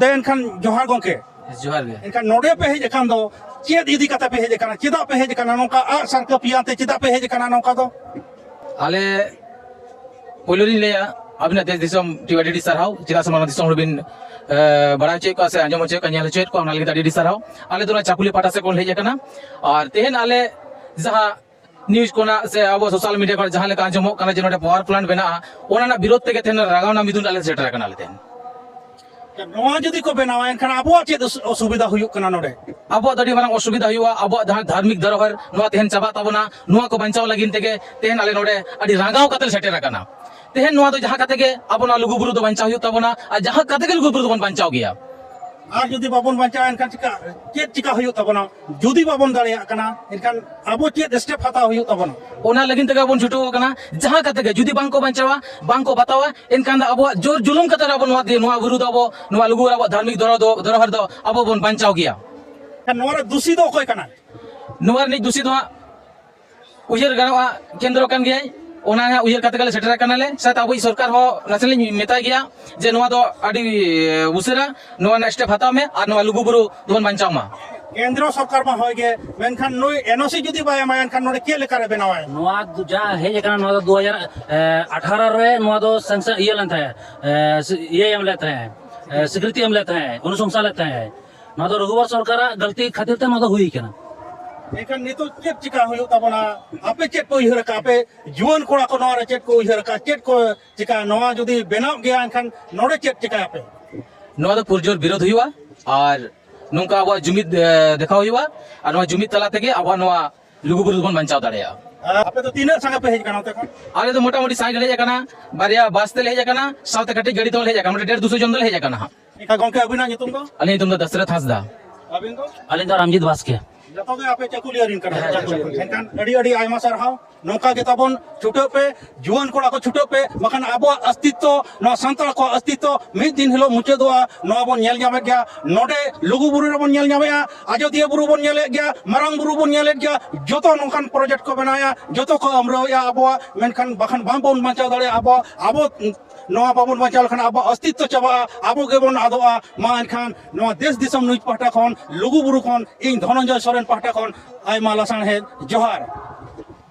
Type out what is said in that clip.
एनखान जोहार गोंके जोहार गे एनखान नोडे पे हेज एखान दो चेद इदी कता पे हेज एखाना चेदा पे हेज एखाना नोका आ सरका पियाते चेदा पे हेज एखाना नोका दो आले पोलोरी लेया अबिना देश दिसम टीवाडी सरहाव चिदा समाना दिसम रुबिन बड़ा चे को से अंजम चे कन्या चे को हमना लगी डी सरहाव आले दोना चाकुली पाटा से कोन हेज एखाना और तेहन आले जहां न्यूज कोना से अब सोशल मीडिया को जहां लेका अंजमो कना जे नोडे पावर प्लांट बना ओना विरोध ते तेन रागावना मिदुन आले सेटर कना लेतेन नोआ जदि को बनावा एनखान आबो चेद असुविधा हुयु कना नोडे अब दड़ी मांग असुविधा हुआ अब धार्मिक धरोहर नुआ तेहन चाबा तबना नुआ को बंचाव लगिन तेगे तेहन आले नोडे अडी रागाव कतल सेटर कना तेहन नुआ तो जहां कते के अब लुगु बुरु दो बंचाव हुयु तबना आ जहां कते के लुगु बुरु दो बंचाव गया और जदि बाबन बंचाव एनखान चिका चेद चिका हुयु तबना जदि बाबन दाड़िया कना एनखान आबो चेद स्टेप हता हुयु तबना ओना लगिन तेगे बन छुटो कना जहां कते के जदि बांको बंचावा बांको बतावा एनखान अब जोर जुलुम कते अब नुआ बुरु दो नुआ लुगु अब धार्मिक धरोहर दो अब बन बंचाव गया नोरा दूषी दो कोई कना नुआर नि दूषित हुआ उयर गणवा केंद्र कन गया ओना उयर कते गले सेटर कनाले साथ अब सरकार हो नसली मेता गया जे नुआ दो अडी उसेरा नुआ स्टेप हता में और नुआ लुगु बुरु दोन बंचाव मा केंद्र सरकार में होगे मेनखान नुई एनओसी जदि बाय मा एनखान नोडे के लेकर बनावा नोआ जा हे एकना नोआ 2018 रे नोआ दो संसद ये लेता है ये हम लेते हैं स्वीकृति हम लेते हैं अनुशंसा लेते हैं नोआ दो रघुवर सरकार गलती खातिर ते नोआ दो हुई केना एनखान नितो चेक चिका हुयु तबना आपे चेक को उहर का आपे जुवन कोड़ा को नोरा चेक को उहर का चेक को चिका नोआ जदि बनाव गया एनखान नोडे चेक चिका आपे नुआ दो पुरजोर विरोध हुआ और नोंका अब जुमिद देखा हुआ और नुआ जुमिद तला तेगे अब नुआ लुगु बुरु बन बंचाव दाड़िया आपे तो तीन संगे पे हेज कना तक आले तो मोटा मोटी साइड हेज कना बारिया बास ते हेज कना साथ कटी गाड़ी तो हेज कना मोटे 150 जन दल हेज कना इका गोंके अबिना नितुम दो अली तुम तो दशरथ हांसदा अबिन दो अलिन तो रामजीत बास्के जतो के आपे चकुलियरिन कना एनखान अडी अडी आयमा सरहाव नोका के तबन छुटो पे जुवन कोड़ा को छुटो पे मखान आबो अस्तित्व नो संतल को अस्तित्व मिद दिन हिलो मुचेदोआ नो बन नेल जामे गया नोडे लुगु बुरु बन नेल जामेया अयोध्या बुरु बन नेल गया मरंग बुरु बन नेल गया जतो नोकान प्रोजेक्ट को बनाया जतो को अमरोया आबो मेनखान बखान बांबोन बंचाव दाड़े आबो नोआ बाबन बंचाव लखन आबो अस्तित्व चबा आबो गेबन आदोआ मा एनखान नोआ देश दिसम न्यूज पाहटा खन लुगु बुरु खन इन धनंजय सोरेन पाहटा खन आयमा लासान है जोहार।